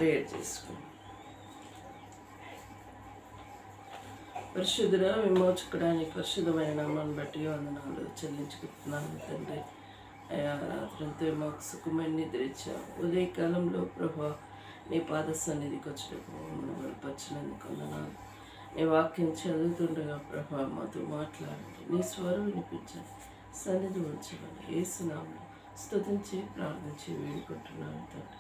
Prayer చేసుకుందాం. పరిశుద్ధుడ విమోచకుడానికి పరిశుద్ధమైన నామాన్ని బట్టి వందనాలు చెల్లించుకుంటున్నాను తండ్రి. అయా రాత్రంతో మాకు సుఖమైన నిద్ర ఇచ్చావు. ఉదయకాలంలో ప్రభా నీ పాద సన్నిధికి వచ్చినప్పుడు మమ్మల్ని బలపరిచినందుకు వందనాలు. నీ వాక్యం చదువుతుండగా ప్రభా మాతో మాట్లాడండి, నీ స్వరం వినిపించండి, సన్నిధి ఉంచమని యేసునామములో స్తుతించి ప్రార్థించి వేడుకుంటున్నాను తండ్రి.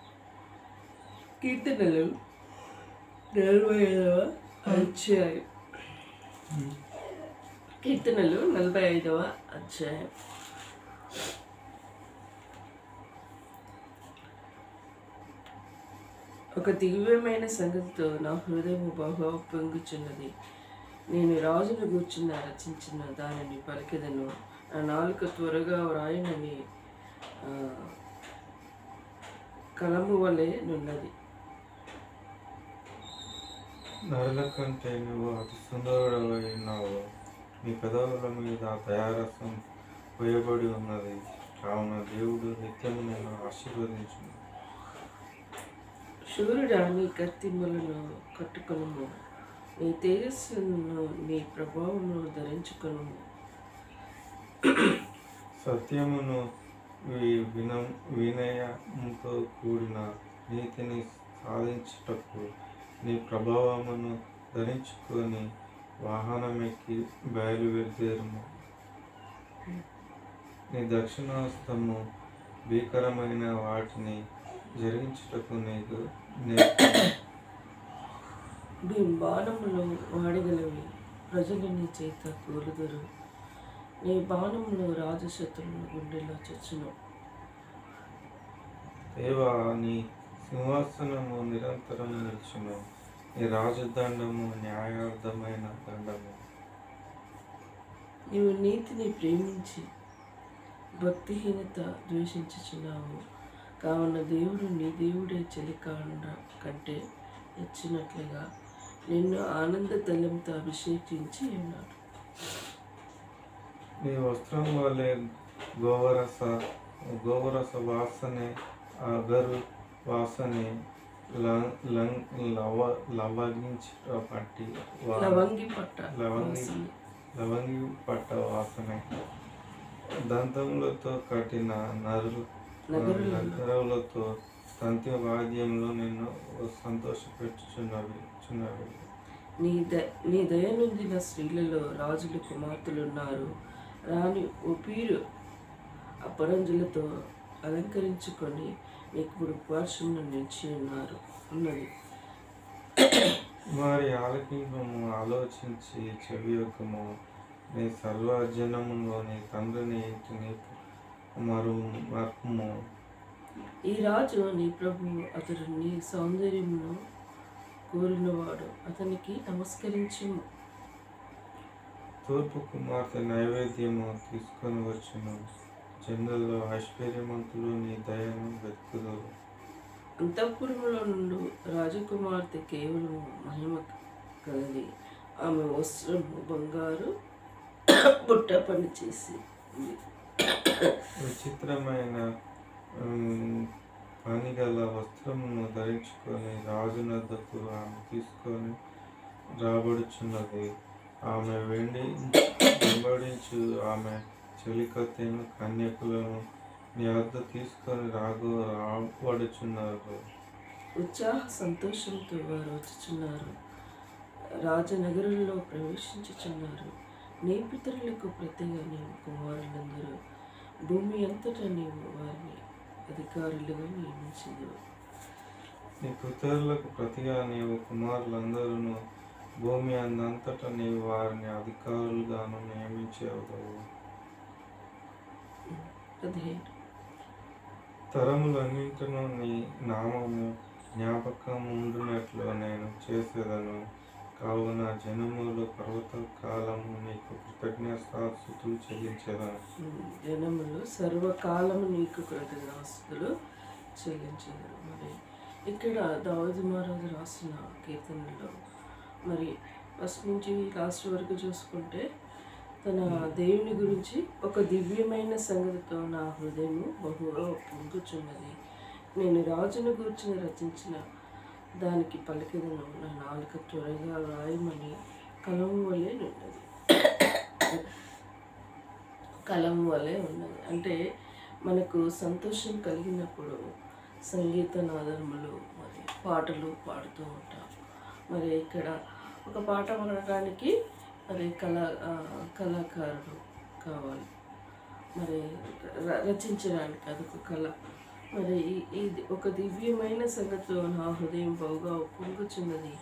కీర్తనలు 45వ అధ్యాయం. కీర్తనలు 45వ అధ్యాయం. ఒక దివ్యమైన సంగతితో నా హృదయం బహు పొంగుచున్నది. నేను రాజును గూర్చిన రచించిన దానిని పలికెదను. నా నాలుక త్వరగా వ్రాయనని కలము వలె నున్నది. నరుల కంటే నువ్వు అతి సుందరుడవై ఉన్నావు. నీ పెదవుల మీద దయారసం పోయబడి ఉన్నది. కావున దేవుడు నిత్యం నిన్ను ఆశీర్వదించును. శూరుడా నీ కత్తిములను కట్టుకొనుము, నీ తేజస్సును నీ ప్రభావమును ధరించుకొనుము. సత్యమును వినయముతో కూడిన నీతిని సాధించుటకు నీ ప్రభావమును ధరించుకొని వాహనమెక్కి బయలుదేరుము. నీ దక్షిణాస్తము భీకరమైన వాటిని జరిగించుటకు నీకు బాణములు వాడగలవి, ప్రజలు నీ చేత కూలుదురు. నీ బాణములు రాజశత్రువుల గుండెలో చచ్చును. దేవా, నీ సింహాసనము నిరంతరం నిల్చును. నీ రాజదండము న్యాయార్థమైన దండము. నీవు నీతిని ప్రేమించి భక్తిహీనత ద్వేషించుచున్నావు. కావున దేవుడు నీ దేవుడే చలికాండ కంటే ఇచ్చినట్లుగా నిన్ను ఆనంద తైలంతో అభిషేకించి ఉన్నాడు. నీ వస్త్రం వలె గోవరస వాసనే, అగరు వాసనే, లవంగి పట్ట వాసనే, దంతములతో కట్టిన నగరులతో తంతి వాద్యంలో నిన్ను సంతోషపెట్టుచున్నవి. నీ దయనొందిన స్త్రీలలో రాజుల కుమార్తెలున్నారు. రాణి ఒపీరు అపరంజులతో అలంకరించుకొని నీకు పార్శ్వమున నిలిచి ఉన్నది. వారి ఆలకింపము, ఆలోచించి చెవియొక్కము. నీ సర్వజనములోని తండ్రిని ఇంటిని మర్పము. ఈ రాజు నీ ప్రభు, అతడు నీ సౌందర్యమును కోరినవాడు, అతనికి నమస్కరించుము. తూర్పు కుమార్తె నైవేద్యము తీసుకొని వచ్చును. జనులలో ఐశ్వర్యవంతులు నీ దయను వెతుకుదురు. అంతఃపురములో నుండి రాజకుమార్తె కేవలం మహిమ కలది. ఆమె వస్త్రము బంగారు బుట్ట పని చేసి విచిత్రమైన పనిగల వస్త్రమును ధరించుకొని రాజునద్దకు ఆమె తీసుకొని రాబడుచున్నది. ఆమె వెంబడించు ఆమె చెలికత్తెను కన్యకులను నీ వద్ద తీసుకొని రాబడుచున్నారు. ఉత్సాహ సంతోషంతో వారు వచ్చుచున్నారు, రాజనగరంలో ప్రవేశించుచున్నారు. నీ పితరులకు ప్రతిగా నీవు కుమారులందరూ, భూమి అంతటా నీవు వారిని అధికారులుగా నియమించదు. నీ పితరులకు ప్రతిగా నీవు కుమారులందరూ, భూమి అందంతటా నీవు వారిని అధికారులుగాను నియమించేవదవు. తరములన్నింటినూ నీ నామము జ్ఞాపకం ఉండునట్లు నేను చేసేదను. కావున జనములు పర్వత కాలము నీకు కృతజ్ఞతాస్తుతులు చెల్లించేదను. జనములు సర్వకాలము నీకు కృతజ్ఞతాస్తుతులు చెల్లించేదను. మరి ఇక్కడ దావీదు మహారాజు రాసిన కీర్తనలో మరి ఫస్ట్ నుంచి లాస్ట్ వరకు చూసుకుంటే తన దేవుని గురించి ఒక దివ్యమైన సంగతితో నా హృదయము బహుగా పొంగుచున్నది. నేను రాజును గూర్చి రచించిన దానికి పలికెదను, నా నాలుక త్వరగా రాయమని కలము వలె ఉన్నది. కలము వలె ఉన్నది అంటే మనకు సంతోషం కలిగినప్పుడు సంగీత నాదములు మరి పాటలు పాడుతూ ఉంటాం. మరి ఇక్కడ ఒక పాట పాడడానికి మరి కళాకారుడు కావాలి, మరి రచించడానికి అదొక కళ. మరి ఇది ఒక దివ్యమైన సంగతిలో నా హృదయం బహుగా పొంగుచున్నది.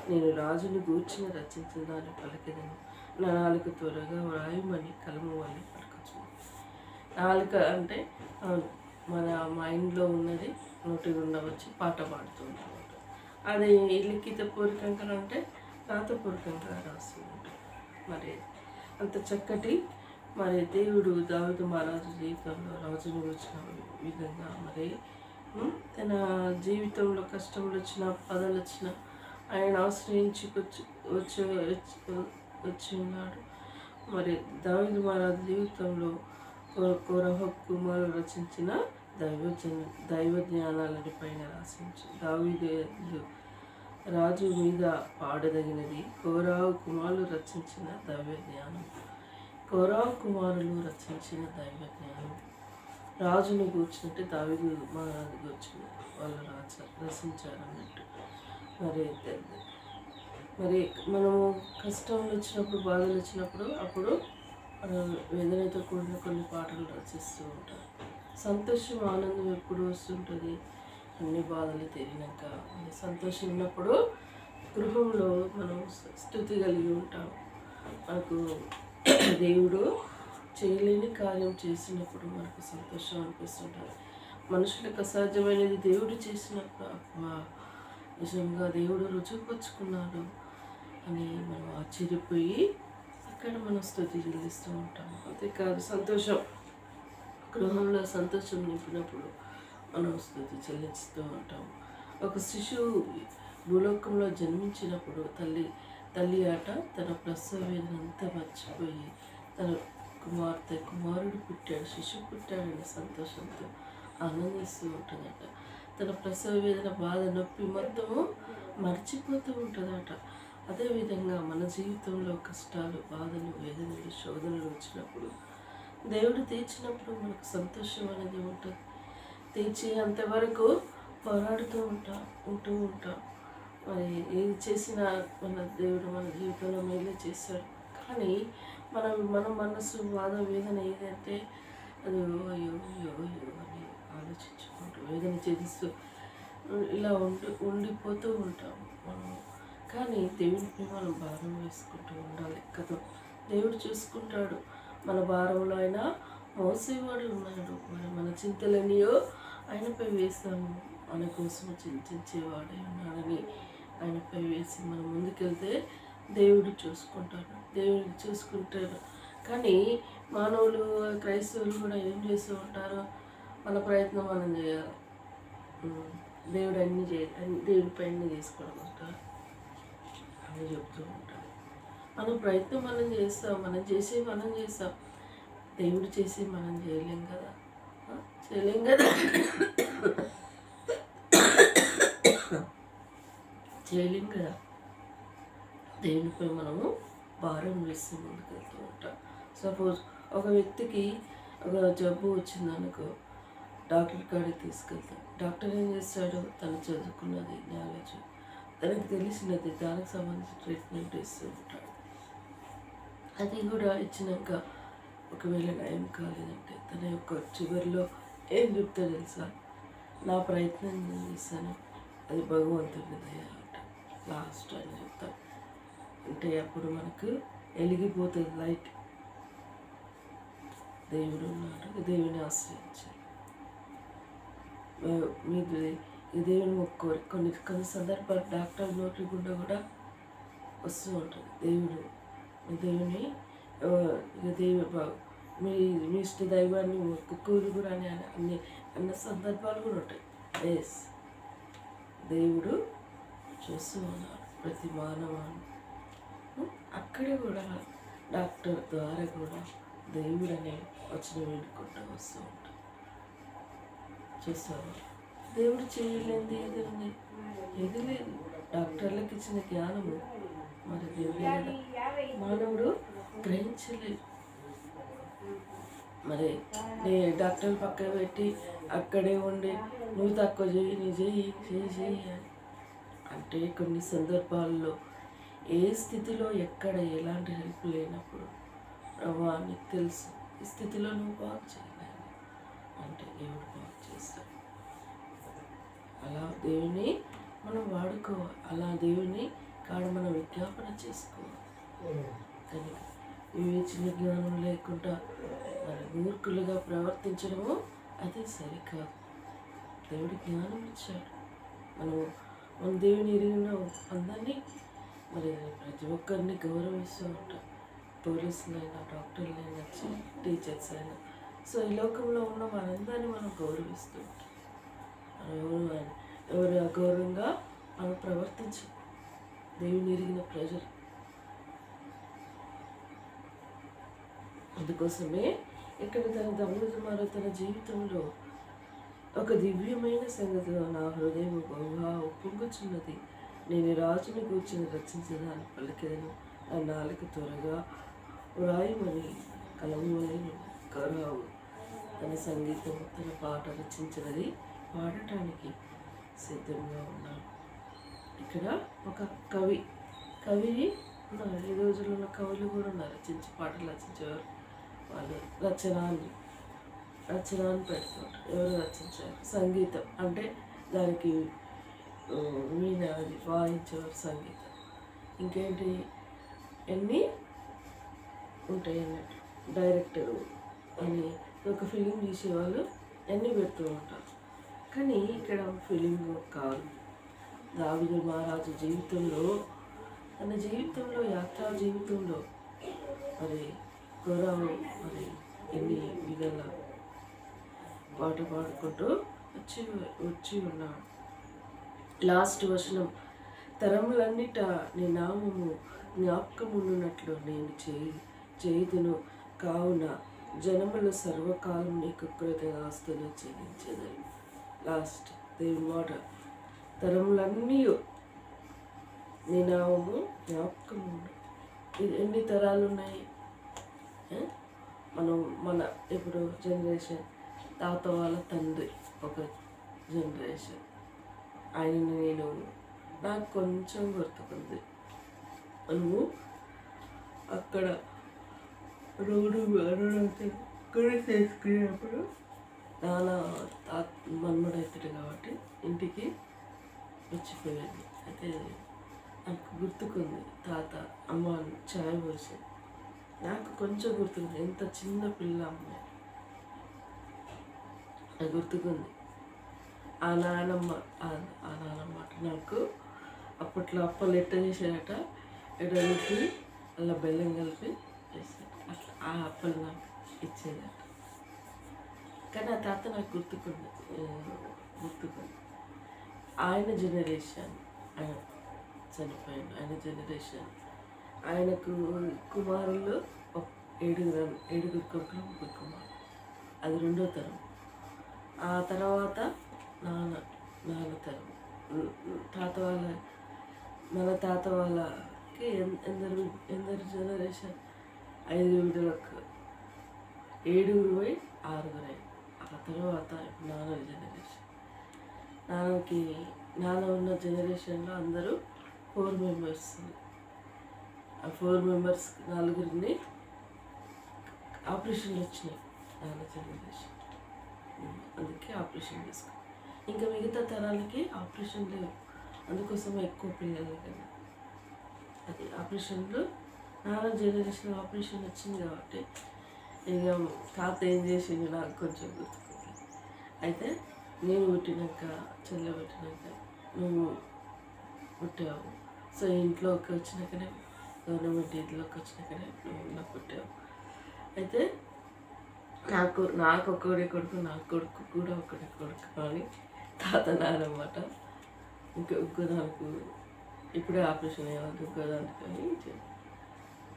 నేను రాజును గూర్చిన రచించిన దాన్ని పలికెదను, నా నాలుక త్వరగా వ్రాయమని కలము వల్ల పలుకుచున్నది. నాలుక అంటే మన మైండ్లో ఉన్నది నోటి గుండా వచ్చి పాట పాడుతూ ఉంటాం. అది లిఖిత పూర్వకంగా అంటే రాతపూర్వకంగా రాస్తూ ఉంటాం. మరి అంత చక్కటి మరి దేవుడు దావీదు మహారాజు జీవితంలో రాజును వచ్చిన విధంగా మరి తన జీవితంలో కష్టములు వచ్చిన పదలు వచ్చిన ఆయన ఆశ్రయించి వచ్చి ఉన్నాడు. మరి దావీదు మహారాజు జీవితంలో కోరహ కుమారుడు రచించిన దైవ జ్ఞానాలని పైన రాసించి దావీదు రాజు మీద పాడదగినది కోరావు కుమారులు రచించిన దైవ జ్ఞానం. కోరావు కుమారులు రచించిన దైవ జ్ఞానం రాజును కూర్చుంటే దావీదు మహారాజు కూర్చుని వాళ్ళు రచించారు అన్నట్టు. మరి మనము కష్టంలో వచ్చినప్పుడు బాధలు వచ్చినప్పుడు అప్పుడు వేదనతో కూడిన కొన్ని పాటలు రచిస్తూ ఉంటారు. సంతోషం ఆనందం ఎప్పుడు వస్తుంటుంది, అన్ని బాధలు తీరినాక. సంతోషం ఉన్నప్పుడు గృహంలో మనం స్తుతి కలిగి ఉంటాం. మనకు దేవుడు చేయలేని కార్యం చేసినప్పుడు మనకు సంతోషం అనిపిస్తుంటుంది. మనుషులకు అసాధ్యమైనది దేవుడు చేసినప్పుడు నిజంగా దేవుడు రుజువుపరుచుకున్నాడు అని మనం ఆశ్చర్యపోయి అక్కడ మనం స్తుతి చెల్లిస్తూ ఉంటాం. అంతేకాదు సంతోషం గృహంలో సంతోషం నింపినప్పుడు మనం స్తుతి చెల్లిస్తూ ఉంటాం. ఒక శిశువు భూలోకంలో జన్మించినప్పుడు తల్లి ఆట తన ప్రసవ వేదన అంతా మర్చిపోయి తన కుమారుడు పుట్టాడు, శిశువు పుట్టాడని సంతోషంతో ఆనందిస్తూ ఉంటుందట. తన ప్రసవ వేదన బాధ నొప్పి మొత్తము మర్చిపోతూ ఉంటుందట. అదేవిధంగా మన జీవితంలో కష్టాలు బాధలు వేదనలు శోధనలు వచ్చినప్పుడు దేవుడు తీర్చినప్పుడు మనకు సంతోషం అనేది ఉంటుంది. తీర్చి అంతవరకు పోరాడుతూ ఉంటూ ఉంటాం. మరి ఏది చేసినా మన దేవుడు మన జీవితంలో మేలే చేశాడు. కానీ మన మనసు బాధ వేదన ఏదంటే అది అయ్యో అయ్యో అయ్యో అని ఆలోచించుకుంటూ వేదన చేస్తూ ఇలా ఉండిపోతూ ఉంటాం మనం. కానీ దేవుడిని మనం భారం వేసుకుంటూ ఉండాలి కదా. దేవుడు చూసుకుంటాడు. మన భారంలో అయినా మోసేవాడు ఉన్నాడు. మరి మన చింతలనియో ఆయనపై వేస్తాము. మన కోసం చింతించేవాడే ఉన్నాడని ఆయనపై వేసి మనం ముందుకెళ్తే దేవుడు చూసుకుంటాడు. దేవుడు చూసుకుంటాడు. కానీ మానవులు క్రైస్తవులు కూడా ఏం చేస్తూ ఉంటారో మన ప్రయత్నం మనం చేయాలి. దేవుడు అన్నీ చేయాలి, దేవుడిపై అన్నీ చేసుకోవడం అంటారు అని చెప్తూ ఉంటాడు. మన ప్రయత్నం మనం చేస్తాం, మనం చేస్తాం. దేవుడు చేసి మనం చేయలేం కదా. చేయలేం కదా. దేవునిపై మనము భారం వేసి ముందుకెళ్తూ ఉంటాం. సపోజ్ ఒక వ్యక్తికి ఒక జబ్బు వచ్చిందనుకో, డాక్టర్ కాడికి తీసుకెళ్తాం. డాక్టర్ ఏం చేస్తాడు, తను చదువుకున్నది నాలెడ్జ్, తనకు తెలిసినది దానికి సంబంధించిన ట్రీట్మెంట్ ఇస్తూ ఉంటాడు. అది కూడా ఇచ్చినాక ఒకవేళ నయం కాలేదంటే తన యొక్క చివరిలో ఏం చెప్తాడు తెలుసా, నా ప్రయత్నం నేను చేశాను, అది భగవంతుడి దయ అంట లాస్ట్ అని చెప్తాను. అంటే అప్పుడు మనకు వెలిగిపోతుంది లైట్. దేవుడు ఉన్నాడు, దేవుని ఆశ్రయించాలి. మీరు దేవుని మొక్కోరు. కొన్ని సందర్భాలు డాక్టర్ నోటి గుండా కూడా వస్తూ ఉంటుంది. దేవుని మీ ఇష్ట దైవాన్ని మొక్కుకోరు కూడా అని అన్న సందర్భాలు కూడా ఉంటాయి. ఎస్, దేవుడు చూస్తూ ఉన్నాడు ప్రతి మానవాన్ని. అక్కడ కూడా డాక్టర్ ద్వారా కూడా దేవుడు అనే వచ్చిన వేడుకుంటూ వస్తూ ఉంటాడు. చూస్తాను దేవుడు చేయలేనిది ఏది ఉంది? ఏది లేదు. ఇచ్చిన జ్ఞానము మరి దేవుడే కదా, మానవుడు గ్రహించలేదు. మరి నీ డాక్టర్ పక్కన పెట్టి అక్కడే ఉండి నువ్వు తక్కువ చేయి, నీ చెయ్యి అని అంటే కొన్ని సందర్భాల్లో ఏ స్థితిలో ఎక్కడ ఎలాంటి హెల్ప్ లేనప్పుడు ప్రభా నీకు తెలుసు ఈ స్థితిలో నువ్వు బాగు చేయలేను అంటే దేవుడు బాగు చేస్తాడు. అలా దేవుని మనం వాడుకోవాలి, అలా దేవుని కాడ మనం విజ్ఞాపన చేసుకోవాలి. కనుక వివేచన జ్ఞానం లేకుండా మరి మూర్ఖులుగా ప్రవర్తించడము అది సరికాదు. దేవుడి జ్ఞానం ఇచ్చాడు. మన దేవుని ఎరిగిన అందరినీ మరి ప్రతి ఒక్కరిని గౌరవిస్తూ ఉంటాం. పోలీసులైనా, డాక్టర్లైనా, టీచర్స్ అయినా. సో ఈ లోకంలో ఉన్న వారందరినీ మనం గౌరవిస్తూ ఉంటాం. ఎవరు అగౌరవంగా మనం ప్రవర్తించు. దేవుని ఎరిగిన ప్రజలు. అందుకోసమే ఇక్కడ తన దమోజమారు తన జీవితంలో ఒక దివ్యమైన సంగతిలో నా హృదయం బహుగా ఉప్పొంగుచున్నది, నేను రాజుని కూర్చుని రచించదాన్ని పలికెదను, నా నాలుక త్వరగా వ్రాయమని కలములని కరావు. తన సంగీతం తన పాట రచించినది పాడటానికి సిద్ధంగా ఉన్నాను. ఇక్కడ ఒక కవి ఉన్నారు. ఈ రోజుల్లో ఉన్న కవులు కూడా ఉన్నారు, రచించి పాటలు రచించేవారు. వాళ్ళు రచనాన్ని పెడుతుంటారు. ఎవరు రచించారు? సంగీతం అంటే దానికి వీణ అది వాయించేవారు సంగీతం. ఇంకేంటి ఎన్ని ఉంటాయి అన్నట్టు. డైరెక్టర్ అని ఒక ఫిలిం తీసేవాళ్ళు అన్నీ పెడుతూ ఉంటారు. కానీ ఇక్కడ ఫిలిం కాదు. దావీదు మహారాజు జీవితంలో, తన జీవితంలో, యాత్రా జీవితంలో మరి గౌరవం మరి ఎన్ని విధాల పాట పాడుకుంటూ వచ్చి ఉన్నాడు. లాస్ట్ వచనం, తరములన్నిట నీ నామము జ్ఞాపకమున్నట్లు నేను చేయుదును, కావున జనములు సర్వకాలం నీకు కృతజ్ఞతాస్తులు చెల్లించేదని. లాస్ట్ దేవుని మాట, తరములన్నీ నీ నామము జ్ఞాపకము. ఇది ఎన్ని తరాలు ఉన్నాయి? మన ఇప్పుడు జనరేషన్, తాత వాళ్ళ తండ్రి ఒక జనరేషన్, ఆయన నాకు కొంచెం గుర్తుకుంది. మనము అక్కడ రోడ్డు కూడా చేసుకునేటప్పుడు నాన్న మన్మడవుతాడు కాబట్టి ఇంటికి వచ్చిపోయాడు. అయితే నాకు గుర్తుకుంది, తాత అమ్మ చాయ్ పోసి, నాకు కొంచెం గుర్తుంది. ఎంత చిన్న పిల్ల అమ్మాయి నాకు గుర్తుకుంది. ఆ నాన్నమ్మ నాకు అప్పట్లో అప్పలు ఎట్ట చేసేదట, ఎడలిపి అలా బెల్లం కలిపి వేసేది. అట్లా ఆ అప్పలు నాకు ఇచ్చేదట. కానీ ఆ తాత నాకు గుర్తుకుంది. ఆయన జనరేషన్ ఆయన చనిపోయాడు. ఆయన జనరేషన్, ఆయనకు కుమారులు 7 కొడుకులు 3 కుమారులు. అది 2వ తరం. ఆ తర్వాత నాన్న తరం. మన తాత వాళ్ళకి ఎందరు జనరేషన్? 5 బిడ్డలకు 7 పోయి 6 ఆ తర్వాత నాన్న జనరేషన్. నాన్న ఉన్న జనరేషన్లో అందరూ 4 మెంబర్స్. ఆ 4 మెంబర్స్ 4 ఆపరేషన్లు వచ్చినాయి నాన్న జనరేషన్. అందుకే ఆపరేషన్ చేసుకో. ఇంకా మిగతా తరాలకి ఆపరేషన్ లేవు, అందుకోసం ఎక్కువ పిల్లలు కదా. అది ఆపరేషన్లు నాన్న జనరేషన్ ఆపరేషన్ వచ్చింది కాబట్టి ఇక తాత ఏం చేసింది నాకు కొంచెం గుర్తుకుంది. అయితే నేను పుట్టినాక, చెల్లె పుట్టినాక నువ్వు పుట్టావు. సో ఇంట్లోకి వచ్చినాకనే, గవర్నమెంట్ ఇంట్లోకి వచ్చినాకనే నువ్వు నాకు పుట్టావు. అయితే నాకు ఒక్కడే కొడుకు, నాకు కొడుకు కూడా ఒక్కడే కొడుకు అని తాత నాన్నమాట. ఇంకో దానికి ఇప్పుడే ఆపరేషన్ అయ్యేవాళ్ళు, ఇంకో దానికి అని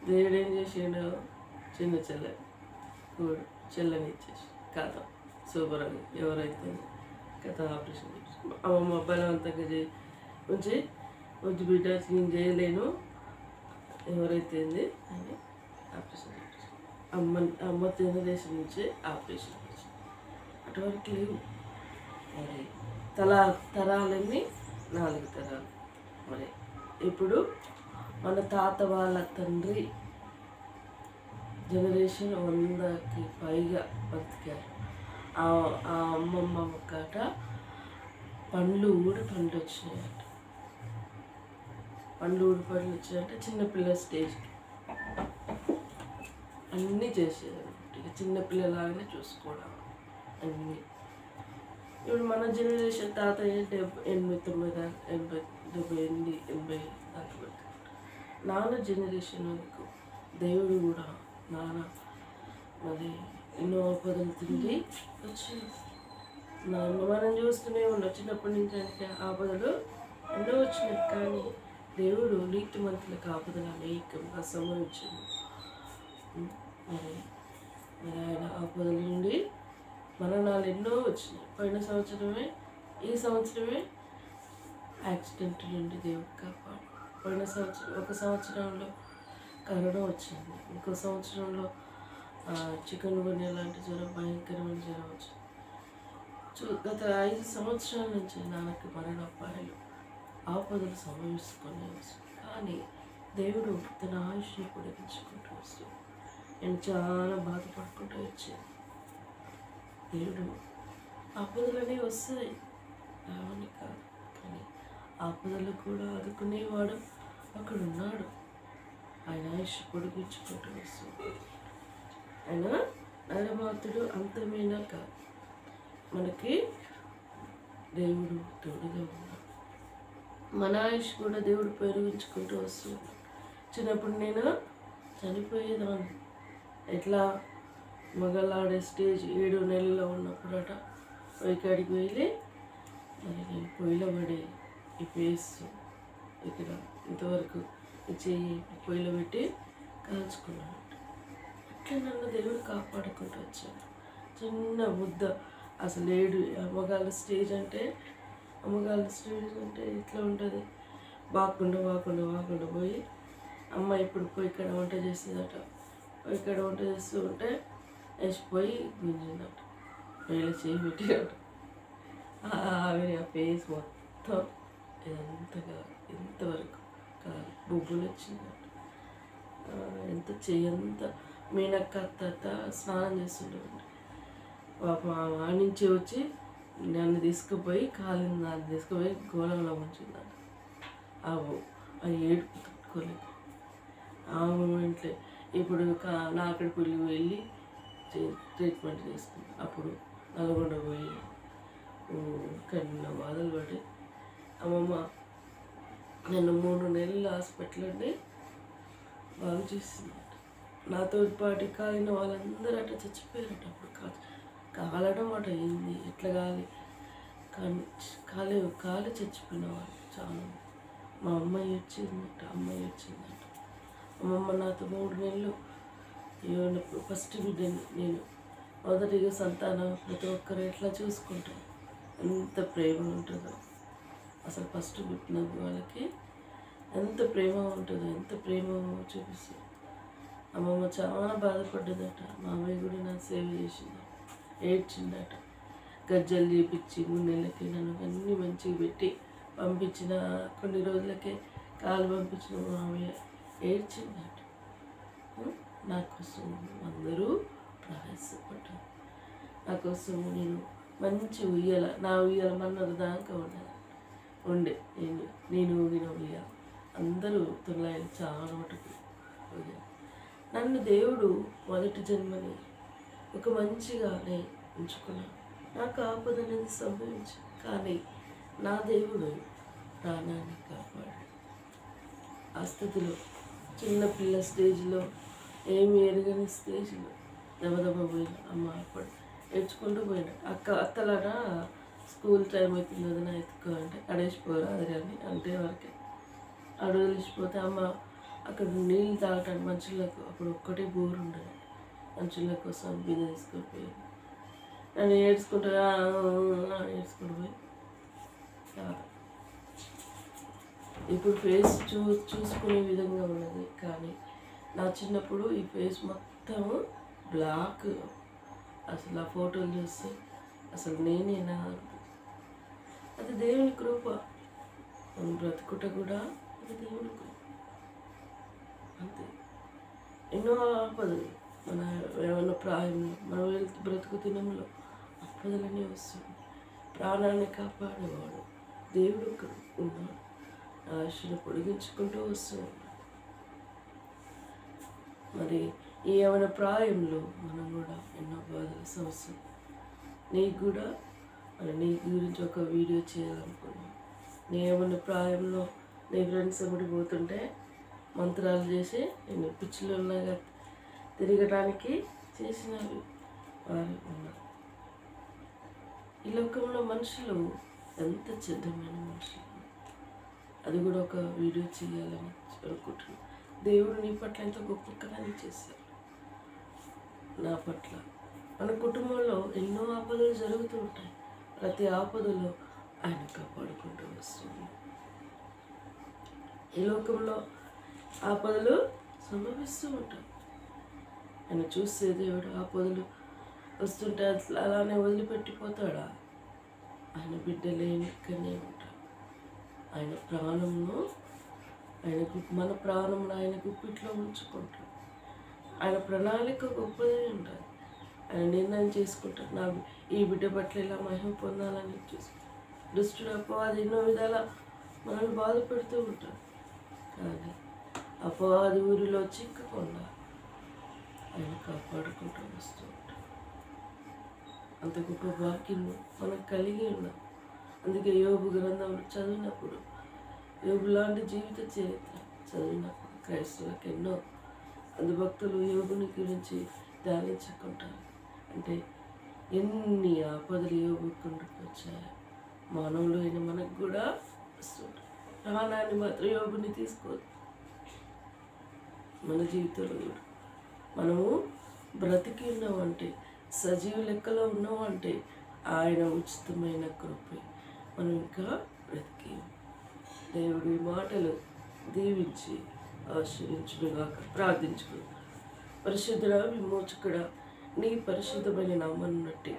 దేవుడు ఏం చేసిండు? చిన్న చెల్లని ఇచ్చేసి కథ శుభ్రంగా ఎవరైతే కథ ఆపరేషన్ చేసి అమ్మమ్మ బలవంతంగా ఉంచి వద్దు బిడ్డ నేను చేయలేను, ఎవరైతే అని ఆపరేషన్ చేయించారు. అమ్మ జనరేషన్ నుంచి ఆపరేషన్ చేయించారు. అటువరకు లేవు. మరి తరాలన్నీ 4 తరాలు. మరి ఇప్పుడు మన తాత వాళ్ళ తండ్రి జనరేషన్ 100కి పైగా బతికారు. ఆ అమ్మమ్మ ఒక్కట పండ్లు వచ్చినాయట. పండ్లు వచ్చినాయంటే చిన్నపిల్లల స్టేజ్కి అన్నీ చేసేది. ఇక చిన్నపిల్లలాగానే చూసుకోవడం అన్నీ. ఇప్పుడు మన జనరేషన్ తాత 80 దాకా. నాన్న జనరేషన్ వరకు దేవుడు కూడా నాన్న మరి ఎన్నో ఆపదలు తిరిగి వచ్చి మనం చూస్తూనే ఉన్నాం. చిన్నప్పటి నుంచి అంటే ఆపదలు ఎన్నో వచ్చినాయి. కానీ దేవుడు నీతిమంతులకు ఆపదలు అనేకంగా సంభవించింది. మరి ఆయన ఆపదల నుండి మరణాలు ఎన్నో వచ్చినాయి. పోయిన సంవత్సరమే ఈ సంవత్సరమే యాక్సిడెంట్ నుండి దేవుడు కాపాడు. పోయిన సంవత్సరం ఒక సంవత్సరంలో కరోనా వచ్చింది. ఇంకో సంవత్సరంలో చికెన్ గున్యా లాంటి జ్వరం, భయంకరమైన జ్వరం వచ్చింది. గత 5 సంవత్సరాల నుంచి నాన్నకి మరణాపాయాలు ఆపదలు సంభవిస్తుకొని వస్తుంది. కానీ దేవుడు తన ఆయుష్ని పొడిగించుకుంటూ వస్తుంది. నేను చాలా బాధపడుకుంటూ వచ్చాను. దేవుడు ఆపదలనే వస్తాయి, రావని కాదు. కానీ ఆపదలు కూడా ఆదుకునేవాడు అక్కడున్నాడు. ఆయన ఆయుష్ పొడిగించుకుంటూ వస్తుంది. ఆయన నరమాతుడు అంతమైనా కాదు. మనకి దేవుడు తోడుగా ఉన్నాడు. మన ఆయుష్ కూడా దేవుడు పెరిగించుకుంటూ వస్తుంది. చిన్నప్పుడు నేను చనిపోయేదాన్ని. ఎట్లా మగలాడే స్టేజ్ 7 నెలల్లో ఉన్నప్పుడట కాడికి వెళ్ళి మరి నేను పొయ్యిలో పడి ఈ ఫేస్ ఇక్కడ ఇంతవరకు చెయ్యి పొయ్యిలో పెట్టి కాల్చుకున్నాను. అట్లా నన్ను దేవుడు కాపాడుకుంటూ వచ్చాడు. చిన్న ముద్ద అసలు 7 అమ్మగాళ్ళ స్టేజ్ అంటే ఇట్లా ఉంటుంది. వాకుండా పోయి అమ్మ ఇప్పుడు పోయి ఇక్కడ వంట చేసేదట. ఇక్కడ వంట చేస్తూ ఉంటే వేసిపోయి గుంజిందట. పొయ్యిలో చేయి పెట్టినట. ఆవిడ ఫేస్ మొత్తం ఇంతవరకు బొబ్బులు వచ్చిందట. ఎంత చెయ్యంత మీనక్క అత్త స్నానం చేస్తుండేవాడు. పాప ఆ నుంచి వచ్చి నన్ను తీసుకుపోయి దాన్ని తీసుకుపోయి గోళంలో ఉంచిందట. ఆ ఏడుపు తట్టుకోలేదు. ఆ మూమెంట్లో ఇప్పుడు నాకడిపల్లి వెళ్ళి ట్రీట్మెంట్ చేసుకుంది. అప్పుడు నల్గొండ పోయి కన్న బాధలు పడి అమ్మమ్మ నన్ను 3 నెలలు హాస్పిటల్ ఉండి బాగు చేసిందట. నాతో పాటు కాలిన వాళ్ళందరూ అట్లా చచ్చిపోయారట. అప్పుడు కాలడం అట అయింది. ఎట్లా కాలి చచ్చిపోయిన వాళ్ళు చాలా. మా అమ్మాయి వచ్చిందట. అమ్మమ్మ నాతో 3 నెలలు ఫస్ట్ బిడ్డని నేను మొదటిగా సంతానం ప్రతి ఒక్కరు ఎట్లా చూసుకుంటారు, ఎంత ప్రేమ ఉంటుందో. అసలు ఫస్ట్ పుట్టిన వాళ్ళకి ఎంత ప్రేమ ఉంటుందో, ఎంత ప్రేమ చూపిస్తుంది. అమ్మమ్మ చాలా బాధపడ్డదట. మామయ్య కూడా నాకు సేవ చేసిందట, ఏడ్చిందట. గజ్జలు చేపించి 3 నెలలకి నన్ను అన్నీ మంచిగా పెట్టి పంపించిన కొన్ని రోజులకే కాలు పంపించిన మామయ్య ఏడ్చిందట. నా కోసం అందరూ ప్రయాసపడ్డారు. నా కోసం నేను మంచి ఉయ్యాల, నా ఉయ్యాల మన్నర దాకా ఉండే నేను ఊగిన ఉయ్యాల. అందరూ తొలైలు చాలా మటుకు ఊగారు. నన్ను దేవుడు మొదటి జన్మని ఒక మంచిగానే ఉంచుకున్నాను. నాకు ఆపద అనేది సంభవించింది. కానీ నా దేవుడు ప్రాణాన్ని కాపాడు. ఆ స్థితిలో చిన్నపిల్ల స్టేజ్లో ఏమి ఎరగని స్టేజ్లో దెబ్బ పోయినా అమ్మ అప్పుడు ఏడ్చుకుంటూ పోయినా. అత్తలాట స్కూల్ టైం అవుతుంది కదా నా ఎత్తుకో అంటే అడేసిపోరు అది కానీ అంటే వరకే అడుగు తెలిసిపోతే అమ్మ అక్కడ నీళ్ళు తాగటానికి మనుషులకు అప్పుడు ఒక్కటే బోరు ఉండదు. మనుషుల కోసం బిందె తీసుకొని పోయింది. నన్ను ఏడ్చుకుంటూ పోయి ఇప్పుడు ఫేస్ చూసుకునే విధంగా ఉన్నది. కానీ నా చిన్నప్పుడు ఈ ఫేస్ మొత్తం బ్లాక్. అసలు ఆ ఫోటోలు చూస్తే అసలు నేనేనా, అది దేవుని కృప. మనం బ్రతుకుట కూడా అది దేవుని కృప అంతే. ఎన్నో ఆపదలు మన ఏమన్నా ప్రాయంలో మనం బ్రతుకు దినంలో ఆపదలన్నీ వస్తుంది. ప్రాణాన్ని కాపాడేవాడు దేవుడు ఉన్నాడు. ఆశను పొడిగించుకుంటూ వస్తూ ఉన్నాడు. మరి ఈ యవన ప్రాయంలో మనం కూడా ఎన్నో బాధల సమస్యలు. నీకు కూడా మరి నీ గురించి ఒక వీడియో చేయాలనుకున్నాను. నీ యవన ప్రాయంలో నీ ఫ్రెండ్స్ ఎప్పుడు పోతుంటే మంత్రాలు చేసి నేను పిచ్చిలోలాగా తిరగడానికి చేసినవి వారు ఉన్నారు. ఈ లోకంలో మనుషులు ఎంత చెడ్డమైన మనుషులు, అది కూడా ఒక వీడియో చేయాలని అనుకుంటున్నాను. దేవుడు నీ పట్ల ఎంత గొప్ప కార్యం చేశారు. నా పట్ల మన కుటుంబంలో ఎన్నో ఆపదలు జరుగుతూ ఉంటాయి. ప్రతి ఆపదలో ఆయన కాపాడుకుంటూ వస్తుంది. ఈ లోకంలో ఆపదలు సంభవిస్తూ ఉంటాయి. ఆయన చూస్తే దేవుడు ఆపదలు వస్తుంటే అలానే వదిలిపెట్టిపోతాడా? ఆయన బిడ్డలే ఇక్కడనే ఉంటారు. ఆయన ప్రాణంను మన ప్రాణంను ఆయన గుప్పిట్లో ఉంచుకుంటాడు. ఆయన ప్రణాళిక గొప్పదే ఉంటుంది. ఆయన నిర్ణయం చేసుకుంటాడు. నాకు ఈ బిడ్డ పట్ల ఇలా మహిమ పొందాలని చూసుకుంటాడు. దుష్టుడు అపవాది ఎన్నో విధాల మనల్ని బాధ పెడుతూ ఉంటాడు. కానీ అపవాది ఊరిలో చిక్కకుండా ఆయన కాపాడుకుంటూ వస్తూ ఉంటాడు. అంత గొప్ప వాక్యం మనం కలిగి ఉన్నాం. అందుకే యోబు గ్రంథం చదివినప్పుడు, యోబు లాంటి జీవిత చరిత్ర చదివినప్పుడు క్రైస్తవులకు ఎన్నో అందుభక్తులు యోబుని గురించి ధ్యానించుకుంటారు. అంటే ఎన్ని ఆపదలు యోబుకుంటూ వచ్చాయి. మానవులు అయిన మనకు కూడా వస్తుంటాయి. ప్రాణాన్ని మాత్రం యోబుని తీసుకోదు. మన జీవితంలో కూడా మనము బ్రతికి ఉన్నామంటే, సజీవ లెక్కలో ఉన్నామంటే ఆయన ఉచితమైన కృపే. మనం ఇంకా బ్రతికి దేవుడి మాటలు దీవించి ఆశీర్వించుగాక. ప్రార్థించుకుని పరిశుద్ధుడా, విమోచకుడా, నీ పరిశుద్ధమైన నామాన్ని బట్టి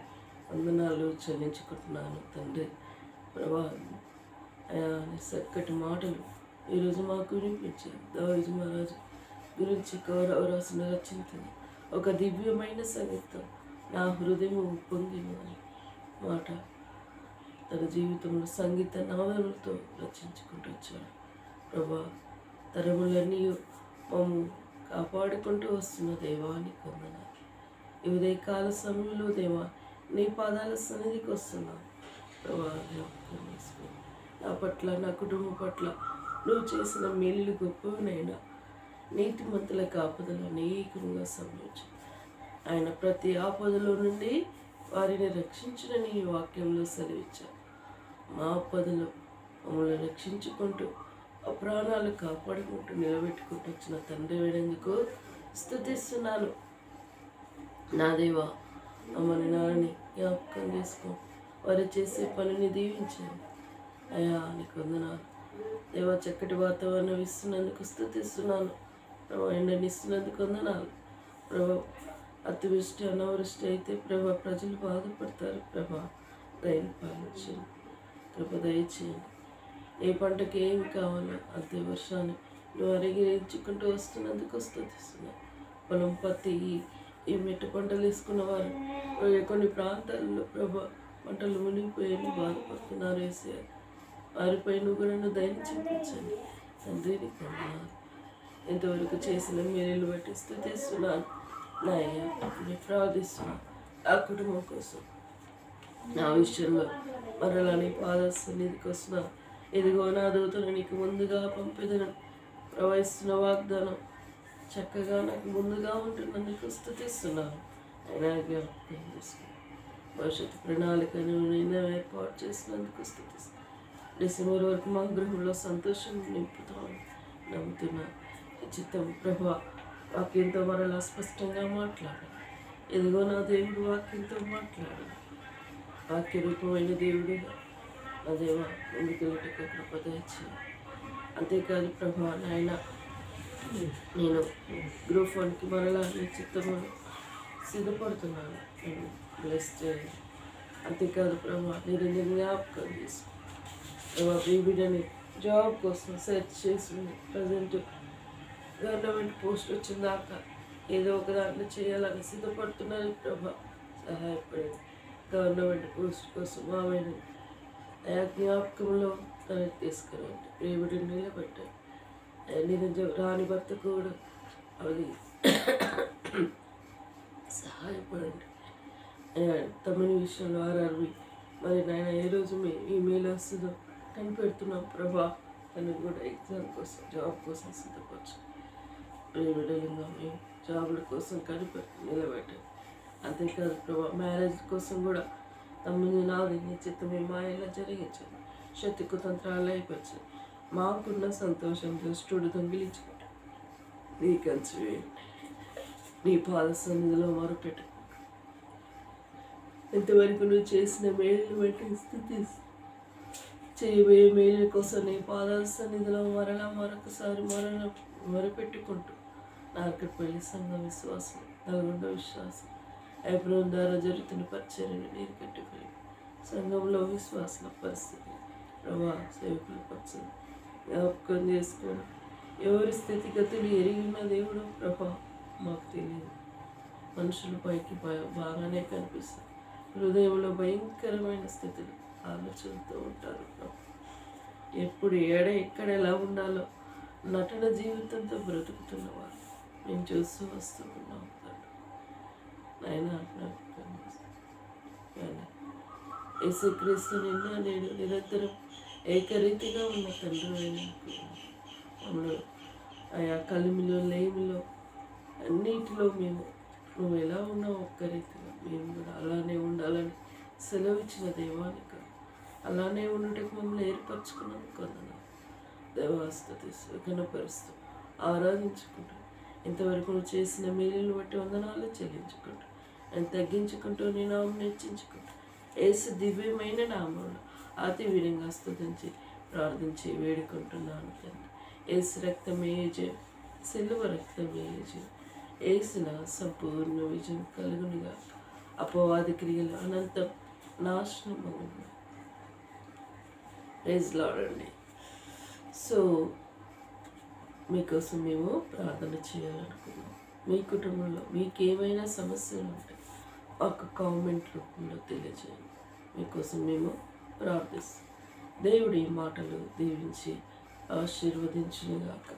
వందనాలు చెల్లించుకుంటున్నాను తండ్రి. ప్రభా, నీ చక్కటి మాటలు ఈరోజు మాకు వినిపించారు. దావీదు మహారాజు గురించి కౌరవ రాసిన రచించిన ఒక దివ్యమైన సంగీతం నా హృదయం ఉప్పొంగిన అని మాట తన జీవితంలో సంగీత నావలతో రచించుకుంటూ వచ్చాడు. ప్రభా, తరములన్నీ మమ్ము కాపాడుకుంటూ వస్తున్న దేవానికి వందనాలు. ఈ ఉదయకాల సమయంలో దేవా నీ పాదాల సన్నిధికి వస్తున్నాం. ప్రభా, జ్ఞాపకం చేసుకో. నా పట్ల, నా కుటుంబం పట్ల నువ్వు చేసిన మేలులు గొప్పవినైనా నీతిమంతుల ఆపదలు అనేకంగా సంభవించు. ఆయన ప్రతి ఆపదలో నుండి వారిని రక్షించిన నీ వాక్యంలో సెలవిచ్చావు. మా ఆపదలు మమ్మల్ని రక్షించుకుంటూ ఆ ప్రాణాలు కాపాడుకుంటూ నిలబెట్టుకుంటూ వచ్చిన తండ్రి వేడేందుకు స్తుతిస్తున్నాను. నా దేవా, అమ్మని నాన్నని జ్ఞాపకం చేసుకో. వారు చేసే పనిని దీవించాను. అయ్యా, నీకు వందనాలు దేవా. చక్కటి వాతావరణం ఇస్తున్నందుకు స్తుతిస్తున్నాను. ప్రభా, ఎండని ఇస్తున్నందుకు వందనాలు. ప్రభా, అతివృష్టి అనావృష్టి అయితే ప్రభా ప్రజలు బాధపడతారు. ప్రభా, దయని పాలించండి. ప్రభా, దయచేయండి. ఏ పంటకి ఏమి కావాలో అంతే వర్షాన్ని నువ్వు అరిగించుకుంటూ వస్తున్నందుకు స్తుతిస్తున్నాను. పొలం పత్తి ఈ మెట్ట పంటలు వేసుకున్న వారు కొన్ని ప్రాంతాల్లో ప్రభా పంటలు మునిగిపోయి బాధపడుతున్నారు. వేసే వారిపై నువ్వు కూడా నన్ను దయని చూపించండి తండ్రి. నీకు వందనాలు. ఇంతవరకు చేసిన మేలు బట్టి స్తుతిస్తున్నాను. నా అయ్యా, నేను ప్రార్థిస్తున్నాను ఆ కుటుంబం కోసం, నా విషయంలో మరలా నీ పాద సన్నిధికి వస్తున్నాను. ఇదిగో నా దూతను నీకు ముందుగా పంపిదను. ప్రవహిస్తున్న వాగ్దానం చక్కగా నాకు ముందుగా ఉంటున్నందుకు స్తుతిస్తున్నాను. అయినా జ్ఞాపకం చేసుకున్నాను. భవిష్యత్తు ప్రణాళికను నేను ఏర్పాటు చేసినందుకు స్తుతిస్తున్నాను. డిసెంబర్ వరకు మా గృహంలో సంతోషం నింపుతామని నమ్ముతున్నాను. చిత్తం ప్రభా, వాక్యంతో మరలా స్పష్టంగా మాట్లాడు. ఇదిగో నా దేవుడు వాక్యంతో మాట్లాడు. వాక్య రూపమైన దేవుడుగా నా దేవా ముందుకు కృప దయచేయి. అంతేకాదు ప్రభా నాయన నేను గ్రూప్ 1కి మరలా నీ చిత్తమును సిద్ధపడుతున్నాను. నేను బ్లెస్ చేయండి. అంతేకాదు ప్రభా మీరు జ్ఞాపకం చేసుకో ప్రభా బిడ్డని జాబ్ కోసం సెర్చ్ చేసి ప్రజెంట్ గవర్నమెంట్ పోస్ట్ వచ్చిందాక ఏదో ఒక దాంట్లో చేయాలని సిద్ధపడుతున్నారు ప్రభా. సహాయపడండి. గవర్నమెంట్ పోస్ట్ కోసం ఆమెను ఆయా జ్ఞాపకంలో తనకి తీసుకురండి. ప్రేమిడిని నిలబెట్టండి. నిజం రాని భర్త కూడా అది సహాయపడండి. తమ్ముని విషయంలో ఆర్ఆర్వి మరి నాయన ఏ రోజు మీ ఈమెయిల్ వస్తుందో కనిపెడుతున్నాం ప్రభా. తను కూడా ఎగ్జామ్ కోసం జాబ్ కోసం సిద్ధపరచు. ప్రేమిడలింగా మేము జాబుల కోసం కనిపెట్టి నిలబెట్టండి. అంతేకాదు ప్రభా మ్యారేజ్ కోసం కూడా తమ్ముని నాది నీ చిత్తమే మాయలా జరిగించండి. శక్తి కుతంత్రాలు అయిపోయింది. మాకున్న సంతోషం దుష్టుడు దొంగిలించుకుంటాం. నీ కంచి వేయండి. నీ పాద సన్నిధిలో మొరపెట్టు. ఇంతవరకు నువ్వు చేసిన మేలు బట్టి స్థితి చేయబోయే మేలు కోసం నీ పాద సన్నిధిలో మరొకసారి మొరపెట్టుకుంటూ నార్కట్పల్లి సంఘం విశ్వాసం, నల్గొండ విశ్వాసం, ఏప్రిల్ ద్వారా జరుగుతున్న పరిచర్యను నీరు కట్టుకుని సంఘంలో విశ్వాసాల పరిస్థితి ప్రభా సేవకుల పరిచయం జ్ఞాపకం చేసుకొని ఎవరి స్థితిగతులు ఎరిగిన దేవుడు ప్రభా మాకు తెలియదు. మనుషుల పైకి బాగానే కనిపిస్తారు. హృదయంలో భయంకరమైన స్థితులు ఆలోచనతో ఉంటారు ప్రభా. ఎప్పుడు ఎక్కడ ఎలా ఉండాలో నటన జీవితంతో బ్రతుకుతున్నవారు మేము చూస్తూ వస్తూ ఉన్నాం నాయనా. యేసుక్రీస్తు నిన్న నేడు నిరంతరం ఏకరీతిగా ఉన్న తండ్రి మమ్మల్ని ఆయా కలిమిలో లేమిలో అన్నిటిలో మేము నువ్వు ఎలా ఉన్నావు ఒక్క రీతిగా మేము కూడా అలానే ఉండాలని సెలవిచ్చిన దేవానికి అలానే ఉండటకు మమ్మల్ని ఏర్పరచుకున్నాను కొందరు దేవాస్తుతి గణపరుస్తూ ఆరాధించుకుంటూ ఇంతవరకు నువ్వు చేసిన మేలును బట్టి వందనాలు చెల్లించుకుంటూ నేను తగ్గించుకుంటూ నీ నామం హెచ్చించుకుంటూ యేసు దివ్యమైన నామంలో అతి వినంగా స్తుతించి ప్రార్థించి వేడుకుంటున్నాను తండ్రి. యేసు రక్తమే జయం, సిలువ రక్తమే జయం. యేసున సంపూర్ణ విజయం కలుగునుగా. అపవాది క్రియలు అనంతం నాశనం అగును. ప్రైజ్ లార్డ్ అండి. సో మీకోసం మేము ప్రార్థన చేయాలనుకున్నాం. మీ కుటుంబంలో మీకు ఏమైనా సమస్యలు ఉంటే మాకు కామెంట్ రూపంలో తెలియజేయండి. మీకోసం మేము ప్రార్థిస్తాం. దేవుడి మాటలు దీవించి ఆశీర్వదించునుగాక.